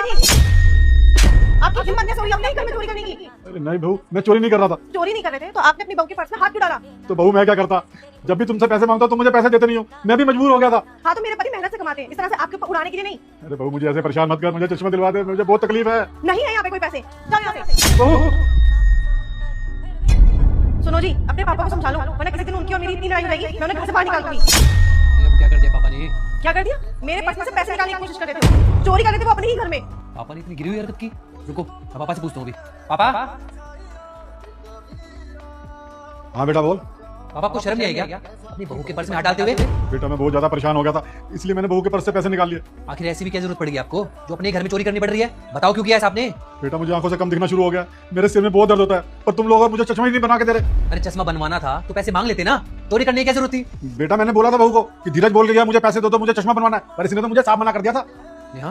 पापा जी, आपकी हिम्मत कैसे हुई अपने ही घर में चोरी करने की? अरे नहीं बहू, मैं चोरी नहीं कर रहा था। चोरी नहीं कर रहे थे तो आपने अपनी बहू के पर्स में हाथ क्यों डाला? तो बहू मैं क्या करता, जब भी तुमसे पैसे मांगता तुम मुझे पैसे देते नहीं हो, मैं भी मजबूर हो गया था। हाँ तो मेरे पति मेहनत से कमाते हैं, इस तरह से आपके ऊपर उड़ाने के लिए नहीं। अरे बहू मुझे ऐसे परेशान मत कर, मुझे चश्मा दिलवा दे, मुझे बहुत तकलीफ है। नहीं है यहाँ पे कोई पैसे, जाओ यहाँ से। बहू सुनो जी, अपने पापा को समझा लो, वरना किसी दिन उनकी और मेरी इतनी लड़ाई हो जाएगी, मैं उन्हें घर से बाहर निकाल दूंगी। अब क्या कर दिया पापा ने? क्या कर दिया? मेरे पर्स में से पैसे निकालने की कोशिश कर रहे थे, चोरी कर रहे थे वो अपने ही घर में। पापा ने इतनी गिरी हुई हरकत की? रुको, मैं पापा से पूछता हूँ अभी। पापा, हाँ बेटा बोल। पापा आपको शर्म नहीं आई क्या अपनी बहू के पर्स में हाथ डालते हुए? बेटा मैं बहुत ज्यादा परेशान हो गया था, इसलिए मैंने बहू के पर्स से पैसे निकाल लिए। आखिर ऐसी भी क्या जरूरत पड़ेगी आपको जो अपने घर में चोरी करनी पड़ रही है? बताओ क्यों किया ऐसा आपने? बेटा मुझे आंखों से कम दिखना शुरू हो गया, मेरे सिर में बहुत दर्द होता है, पर तुम लोग और मुझे चश्मा ही नहीं बना के दे रहे। अरे चश्मा बनवाना था तो पैसे मांग लेते ना, चोरी करने की क्या जरूरत थी? बेटा मैंने बोला था बहू को कि धीरज बोल के गया मुझे पैसे दो, मुझे चश्मा बनवाना है, पर इसने तो मुझे साफ मना कर दिया था। नेहा,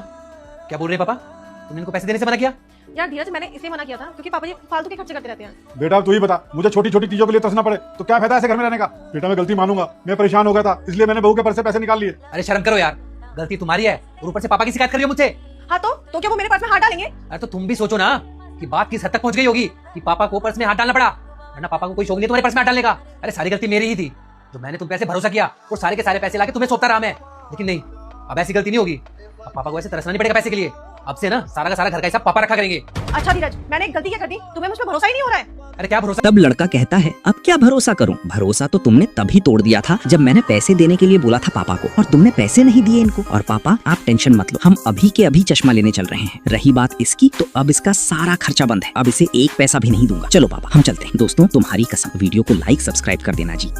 क्या बोल रहे हैं पापा? तुमने इनको पैसे देने से मना किया? यार धीरज, मैंने इसलिए मना किया था क्योंकि पापा जी फालतू के खर्चे करते रहते हैं। बेटा तू ही बता, मुझे छोटी छोटी चीजों के लिए तरसना पड़े तो क्या फायदा ऐसे घर में रहने का। बेटा मैं गलती मानूंगा, मैं परेशान हो गया था, इसलिए मैंने बहू के पर्स से पैसे निकाल लिए। अरे शर्म करो यार, गलती तुम्हारी है और ऊपर से पापा की शिकायत कर रही हो मुझसे। हाँ तो क्या वो मेरे पर्स में हाथ डालेंगे? अरे तो तुम भी सोचो ना कि बात किस हद तक पहुंच गई होगी कि पापा को पर्स में हाथ डालना पड़ा, वरना पापा को कोई शौक नहीं तुम्हारे पर्स में हाथ डालने का। अरे सारी गलती मेरी ही थी, जो मैंने तुम पे ऐसे भरोसा किया और सारे के सारे पैसे लाके तुम्हें सौंपता रहा मैं। लेकिन नहीं, अब ऐसी गलती नहीं होगी, अब पापा को ऐसे तरसना नहीं पड़ेगा पैसे के लिए। अब से ना सारा का सारा घर का हिसाब पापा रखा करेंगे। अच्छा धीरज, मैंने एक गलती क्या कर दी? तुम्हें मुझ पर भरोसा ही नहीं हो रहा है। अरे क्या भरोसा? तब लड़का कहता है अब क्या भरोसा करूं, भरोसा तो तुमने तभी तोड़ दिया था जब मैंने पैसे देने के लिए बोला था पापा को, और तुमने पैसे नहीं दिए इनको। और पापा आप टेंशन मत लो, हम अभी के अभी चश्मा लेने चल रहे हैं। रही बात इसकी, तो अब इसका सारा खर्चा बंद है, अब इसे एक पैसा भी नहीं दूंगा। चलो पापा हम चलते हैं। दोस्तों तुम्हारी कसम, वीडियो को लाइक सब्सक्राइब कर देना जी।